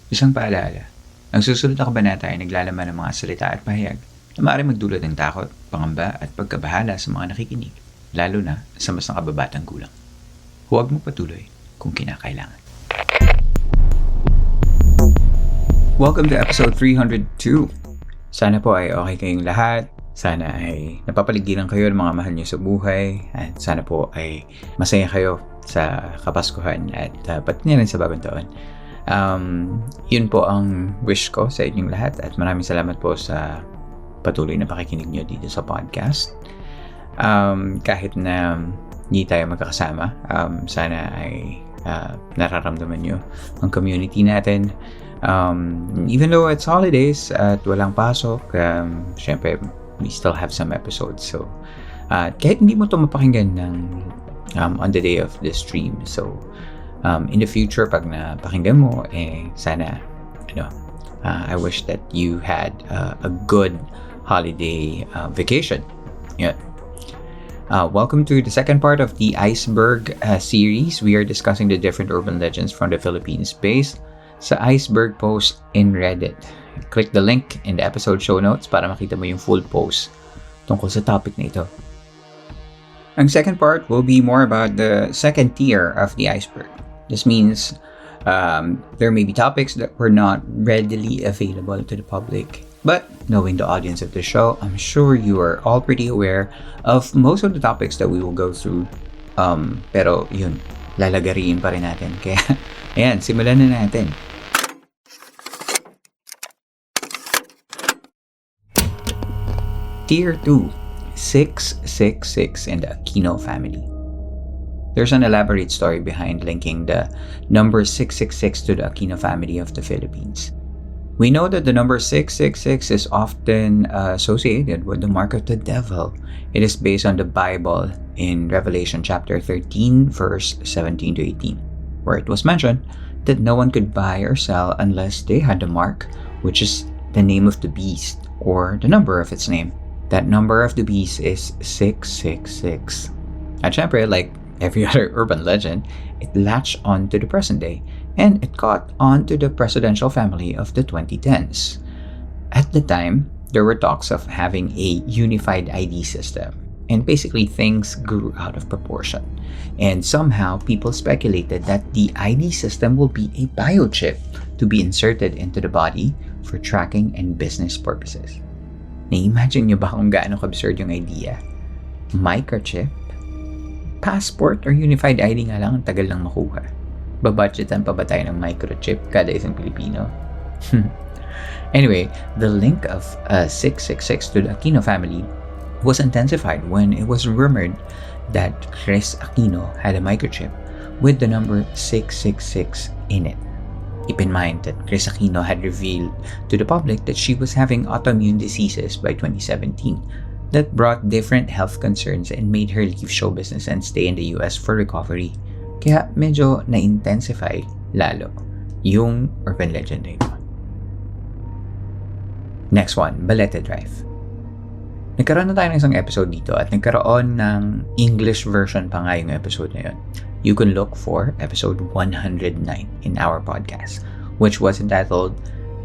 Isang paalala, ang susunod na kabanata ay naglalaman ng mga salita at pahayag na maaaring magdulot ng takot, pangamba at pagkabahala sa mga nakikinig, lalo na sa mas nakababatang gulang. Huwag mo patuloy kung kinakailangan. Welcome to episode 302. Sana po ay okay kayong lahat. Sana ay napapaligiran kayo ng mga mahal niyo sa buhay. At sana po ay masaya kayo sa Kapaskuhan at pati na rin sa bagong taon. Yun po ang wish ko sa inyong lahat at maraming salamat po sa patuloy na pakikinig niyo dito sa podcast. Kahit na hindi tayo magkakasama, sana ay nararamdaman niyo ang community natin. Even though it's holidays at walang pasok, syempre we still have some episodes. So, kahit hindi mo ito mapakinggan on the day of the stream. So, in the future, pag napakinggan mo, sana, I wish that you had a good holiday vacation. Yeah. Welcome to the second part of the Iceberg series. We are discussing the different urban legends from the Philippines based sa Iceberg post in Reddit. Click the link in the episode show notes para makita mo yung full post tungkol sa topic na ito. Ang second part will be more about the second tier of the iceberg. This means there may be topics that were not readily available to the public. But knowing the audience of the show, I'm sure you are all pretty aware of most of the topics that we will go through. Pero yun, lalagariin pa rin natin. Kaya, ayan, simulan na natin. Tier 2, 666 and the Aquino family. There's an elaborate story behind linking the number 666 to the Aquino family of the Philippines. We know that the number 666 is often associated with the mark of the devil. It is based on the Bible in Revelation chapter 13, verse 17 to 18, where it was mentioned that no one could buy or sell unless they had the mark, which is the name of the beast or the number of its name. That number of the beast is 666. At syempre, like every other urban legend, it latched on to the present day and it caught on to the presidential family of the 2010s. At the time, there were talks of having a unified ID system, and basically things grew out of proportion. And somehow, people speculated that the ID system will be a biochip to be inserted into the body for tracking and business purposes. Na-imagine nyo ba kung gaano ka-absurd yung idea? Microchip? Passport or unified ID nga lang ang tagal lang makuha. Babudgetan pa ba tayo ng microchip kada isang Pilipino? Anyway, the link of 666 to the Aquino family was intensified when it was rumored that Chris Aquino had a microchip with the number 666 in it. Keep in mind that Chris Aquino had revealed to the public that she was having autoimmune diseases by 2017 that brought different health concerns and made her leave show business and stay in the US for recovery. Kaya medyo na-intensify lalo yung urban legend na ito. Next one, Balete Drive. Nagkaroon na tayo ng isang episode dito at nagkaroon ng English version pa nga yung episode na yun. You can look for episode 109 in our podcast, which was entitled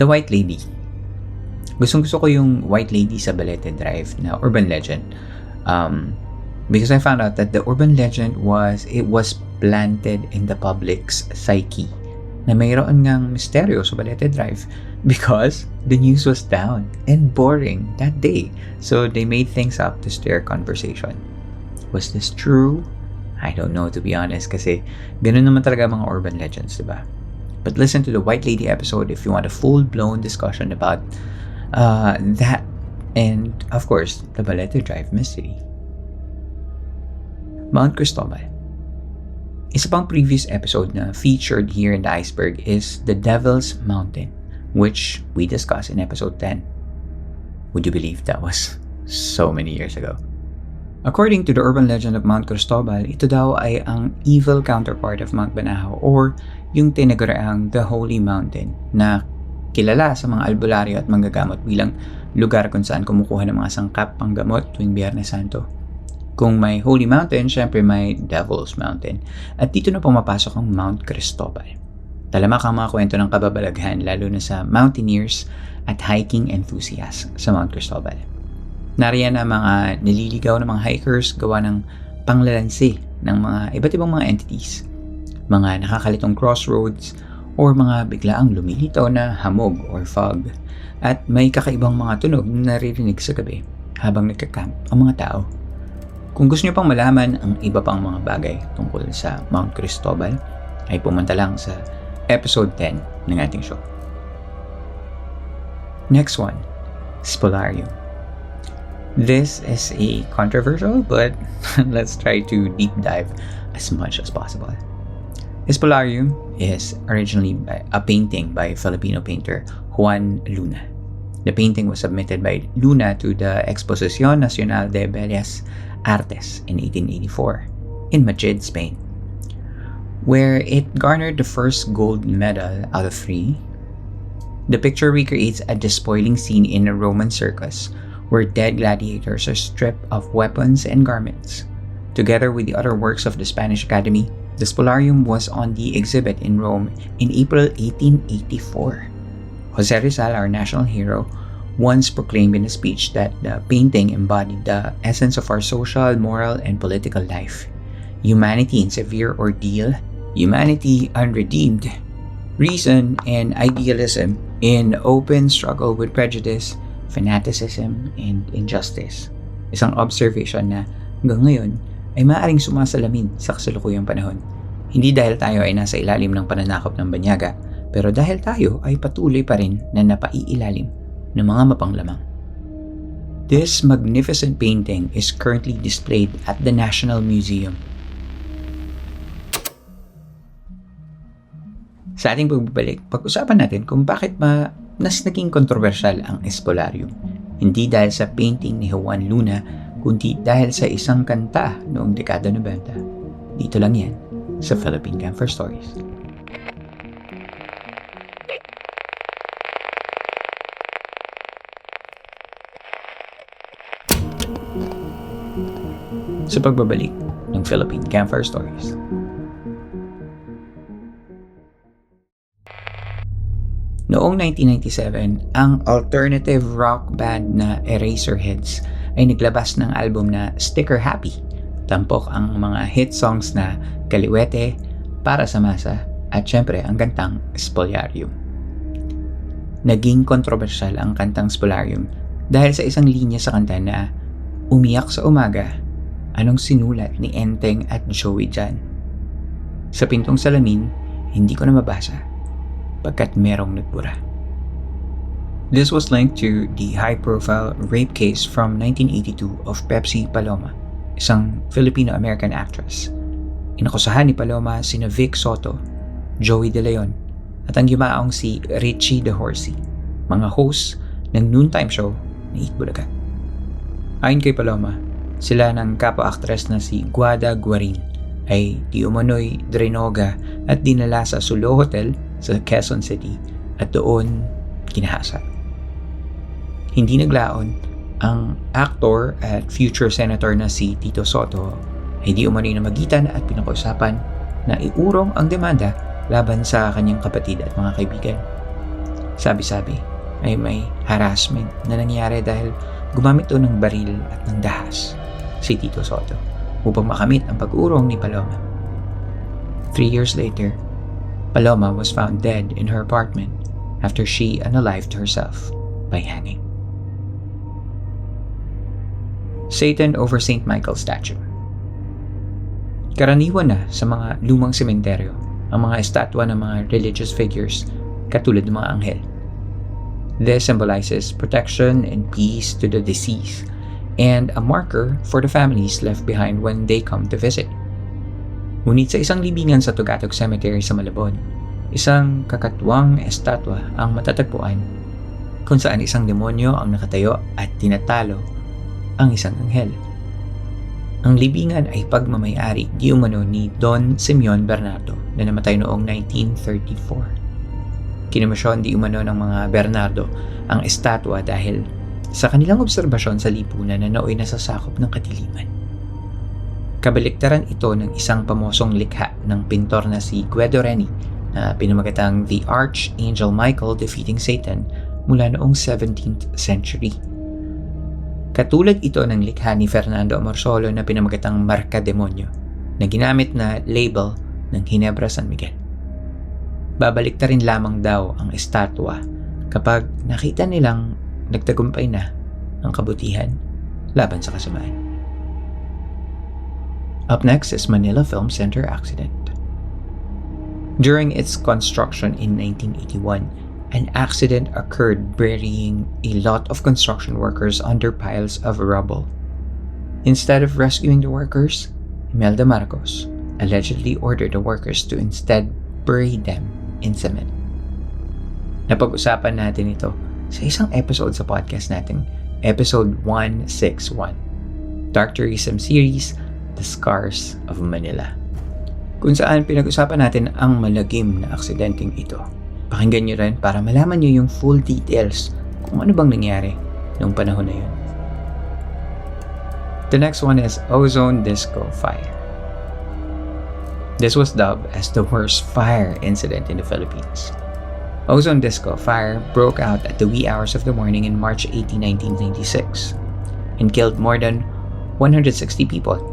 The White Lady. Gustong-gusto ko yung White Lady sa Balete Drive na urban legend because I found out that the urban legend was planted in the public's psyche na mayroon ngang misteryo sa Balete Drive because the news was down and boring that day. So they made things up to stir conversation. Was this true? I don't know, to be honest, kasi ganun naman talaga mga urban legends, diba? But listen to the White Lady episode if you want a full-blown discussion about that and, of course, the Balete Drive mystery. Mount Cristobal. Isa pang previous episode na featured here in the Iceberg is the Devil's Mountain, which we discussed in episode 10. Would you believe that was so many years ago? According to the urban legend of Mount Cristobal, ito daw ay ang evil counterpart of Mount Banahaw or yung tinaguriang The Holy Mountain na kilala sa mga albularyo at manggagamot bilang lugar kung saan kumukuha ng mga sangkap panggamot tuwing Biyernes Santo. Kung may Holy Mountain, syempre may Devil's Mountain. At dito na pumapasok ang Mount Cristobal. Talamak ang mga kwento ng kababalaghan lalo na sa mountaineers at hiking enthusiasts sa Mount Cristobal. Nariyan ang mga nililigaw ng mga hikers gawa ng panglalansi ng mga iba't ibang mga entities, mga nakakalitong crossroads, or mga biglaang lumilitaw na hamog or fog, at may kakaibang mga tunog na naririnig sa gabi habang nagka-camp ang mga tao. Kung gusto niyo pang malaman ang iba pang mga bagay tungkol sa Mount Cristobal, ay pumunta lang sa episode 10 ng ating show. Next one, Spolarium. This is a controversial, but let's try to deep dive as much as possible. Spolarium is originally a painting by Filipino painter Juan Luna. The painting was submitted by Luna to the Exposición Nacional de Bellas Artes in 1884 in Madrid, Spain, where it garnered the first gold medal out of 3. The picture recreates a despoiling scene in a Roman circus where dead gladiators are stripped of weapons and garments. Together with the other works of the Spanish Academy, the Spolarium was on the exhibit in Rome in April 1884. Jose Rizal, our national hero, once proclaimed in a speech that the painting embodied the essence of our social, moral, and political life. Humanity in severe ordeal, humanity unredeemed, reason and idealism in open struggle with prejudice, fanaticism, and injustice. Isang observation na hanggang ngayon ay maaaring sumasalamin sa kasalukuyang panahon. Hindi dahil tayo ay nasa ilalim ng pananakop ng banyaga, pero dahil tayo ay patuloy pa rin na napaiilalim ng mga mapanglamang. This magnificent painting is currently displayed at the National Museum. Sa ating pagbabalik, pag-usapan natin kung bakit naging kontrobersyal ang Spolarium. Hindi dahil sa painting ni Juan Luna, kundi dahil sa isang kanta noong dekada 90. Dito lang yan sa Philippine Camper Stories. Sa pagbabalik ng Philippine Campfire Stories. Noong 1997, ang alternative rock band na Eraserheads ay naglabas ng album na Sticker Happy. Tampok ang mga hit songs na Kaliwete, Para sa Masa, at syempre ang kantang Spolarium. Naging kontrobersyal ang kantang Spolarium dahil sa isang linya sa kanta na umiyak sa umaga, anong sinulat ni Enteng at Joey dyan? Sa pintong salamin, hindi ko na mabasa pagkat merong nagbura. This was linked to the high-profile rape case from 1982 of Pepsi Paloma, isang Filipino-American actress. Inakusahan ni Paloma sina Vic Soto, Joey De Leon, at ang yumaong si Richie De Horsey, mga hosts ng noontime show ni Eat Bulaga. Ayon kay Paloma, sila ng kapwa-aktres na si Guada Guarin ay di umano'y drenoga at dinala sa Sulo Hotel sa Quezon City at doon kinahasa. Hindi naglaon, ang actor at future senator na si Tito Soto ay di umano'y namagitan at pinag-usapan na iurong ang demanda laban sa kanyang kapatid at mga kaibigan. Sabi-sabi ay may harassment na nangyari dahil gumamit doon ng baril at ng dahas si Tito Soto upang makamit ang pag-urong ni Paloma. 3 years later, Paloma was found dead in her apartment after she unalived herself by hanging. Satan over St. Michael statue. Karaniwan na sa mga lumang sementeryo ang mga estatwa ng mga religious figures katulad ng mga anghel. This symbolizes protection and peace to the deceased and a marker for the families left behind when they come to visit. Ngunit sa isang libingan sa Tugatog Cemetery sa Malabon, isang kakatwang estatwa ang matatagpuan kung saan isang demonyo ang nakatayo at tinatalo ang isang anghel. Ang libingan ay pagmamayari di umano ni Don Simeon Bernardo na namatay noong 1934. Kinomisyon di umano ng mga Bernardo ang estatwa dahil sa kanilang obserbasyon sa lipunan na nooy nasasakop ng kadiliman. Kabaliktaran ito ng isang pamosong likha ng pintor na si Guido Reni na pinamagatang The Archangel Michael Defeating Satan mula noong 17th century. Katulad ito ng likha ni Fernando Amorsolo na pinamagatang Marka Demonyo na ginamit na label ng Ginebra San Miguel. Babalik rin lamang daw ang estatwa kapag nakita nilang nagtagumpay na ang kabutihan laban sa kasamaan. Up next is Manila Film Center accident. During its construction in 1981, an accident occurred burying a lot of construction workers under piles of rubble. Instead of rescuing the workers, Imelda Marcos allegedly ordered the workers to instead bury them in cement. Napag-usapan natin ito sa isang episode sa podcast natin, episode 161, Dark Tourism Series, The Scars of Manila, kung saan pinag-usapan natin ang malagim na aksidenteng ito. Pakinggan nyo rin para malaman nyo yung full details kung ano bang nangyari noong panahon na yun. The next one is Ozone Disco Fire. This was dubbed as the worst fire incident in the Philippines. Ozone Disco Fire broke out at the wee hours of the morning in March 18, 1996 and killed more than 160 people,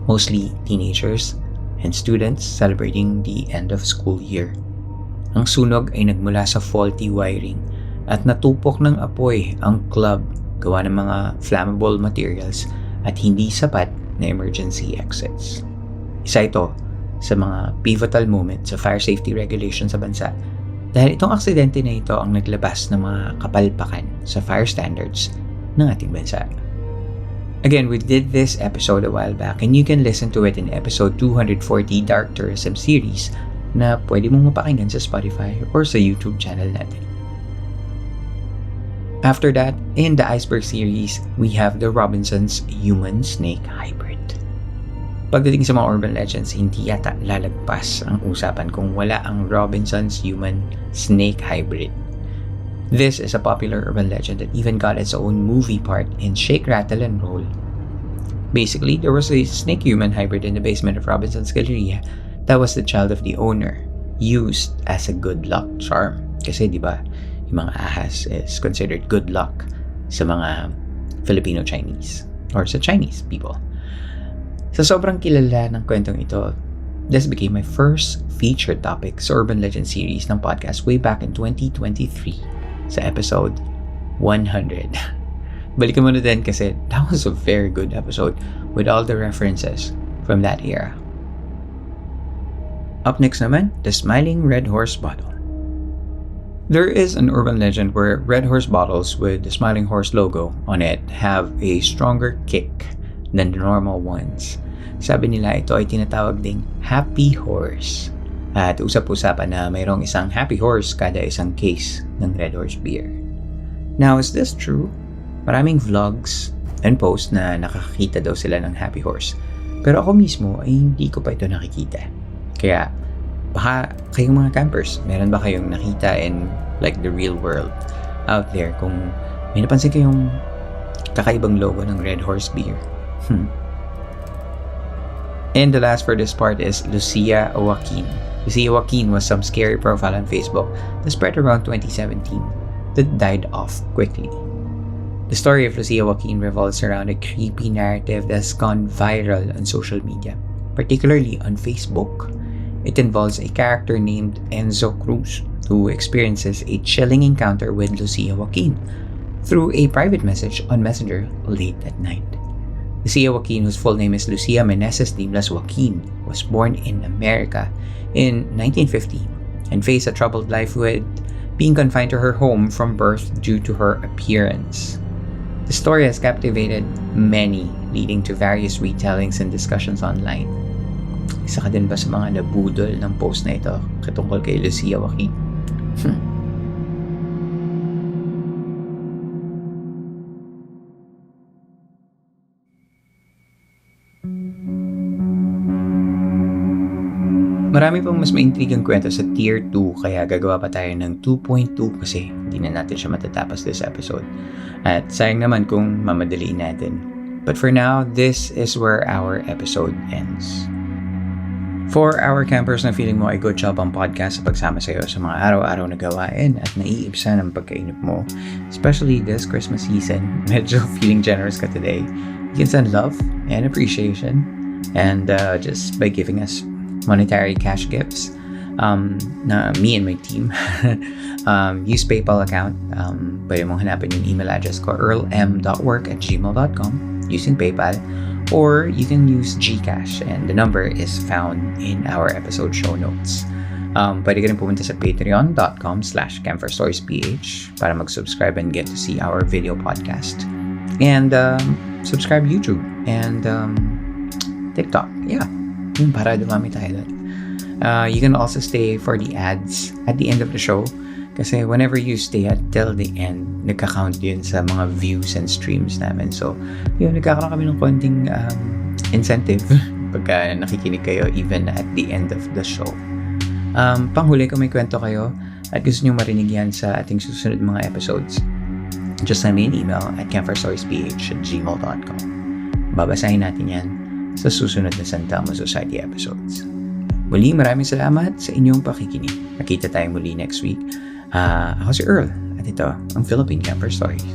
mostly teenagers and students celebrating the end of school year. Ang sunog ay nagmula sa faulty wiring at natupok ng apoy ang club gawa ng mga flammable materials at hindi sapat na emergency exits. Isa ito sa mga pivotal moment sa fire safety regulation sa bansa dahil itong aksidente na ito ang naglabas ng mga kapalpakan sa fire standards ng ating bansa. Again, we did this episode a while back and you can listen to it in episode 240 Dark Tourism Series na pwede mong mapakinggan sa Spotify or sa YouTube channel natin. After that, in the Iceberg series, we have the Robinson's Human-Snake Hybrid. Pagdating sa mga urban legends, hindi yata lalagpas ang usapan kung wala ang Robinson's Human-Snake Hybrid. This is a popular urban legend that even got its own movie part in Shake, Rattle, and Roll. Basically, there was a snake-human hybrid in the basement of Robinson's Galleria that was the child of the owner, used as a good luck charm. Kasi di ba, yung mga ahas is considered good luck sa mga Filipino-Chinese or sa Chinese people. Sa sobrang kilala ng kwentong ito, this became my first featured topic sa Urban Legend series ng podcast way back in 2023 sa episode 100. Balikan mo na din kasi that was a very good episode with all the references from that era. Up next naman, the Smiling Red Horse Bottle. There is an urban legend where Red Horse bottles with the Smiling Horse logo on it have a stronger kick than the normal ones. Sabi nila ito ay tinatawag ding Happy Horse. At usap-usapan na mayroong isang Happy Horse kada isang case ng Red Horse beer. Now, is this true? Maraming vlogs and posts na nakakita daw sila ng Happy Horse. Pero ako mismo ay hindi ko pa ito nakikita. Kaya, baka kayong mga campers, meron ba kayong nakita in like the real world out there kung may napansin kayong kakaibang logo ng Red Horse beer? And the last for this part is Lucia Joaquin. Lucia Joaquin was some scary profile on Facebook that spread around 2017 that died off quickly. The story of Lucia Joaquin revolves around a creepy narrative that's gone viral on social media, particularly on Facebook. It involves a character named Enzo Cruz who experiences a chilling encounter with Lucia Joaquin through a private message on Messenger late at night. Lucia Joaquin, whose full name is Lucia Meneses de Blas Joaquin, was born in America in 1950 and faced a troubled life with being confined to her home from birth due to her appearance. The story has captivated many, leading to various retellings and discussions online. Isa ka din ba sa mga nabudol ng post na ito katungkol kay Lucia Joaquin? Marami pang mas maintrigang kwento sa Tier 2 kaya gagawa pa tayo ng 2.2 kasi hindi na natin siya matatapos this episode. At sayang naman kung mamadaliin natin. But for now, this is where our episode ends. For our campers na feeling mo ay good job ang podcast sa pagsama sa iyo sa mga araw-araw na gawain at naiibsan ang pagkainip mo, especially this Christmas season, medyo feeling generous ka today. You can send love and appreciation and just by giving us monetary cash gifts. Na me and my team use PayPal account. Pwede mong hanapin yung email address ko, earlm.work@gmail.com using PayPal. Or you can use GCash and the number is found in our episode show notes. Pwede ka rin pumunta sa patreon.com/campfirestoriesph para mag-subscribe and get to see our video podcast. And subscribe YouTube and TikTok. Yeah, para dumami tayo doon. You can also stay for the ads at the end of the show. Kasi whenever you stay until the end, nagka-count yun sa mga views and streams namin. So, yun, nagkakaroon kami ng konting incentive pagka nakikinig kayo even at the end of the show. Panghuli, kung may kwento kayo at gusto nyo marinig yan sa ating susunod mga episodes, just send me an email at campfirestoriesph@gmail.com. Babasahin natin yan sa susunod na San Telmo Society episodes. Muli, maraming salamat sa inyong pakikinig. Nakita tayo muli next week. Ako si Earl at ito ang Philippine Camper Stories.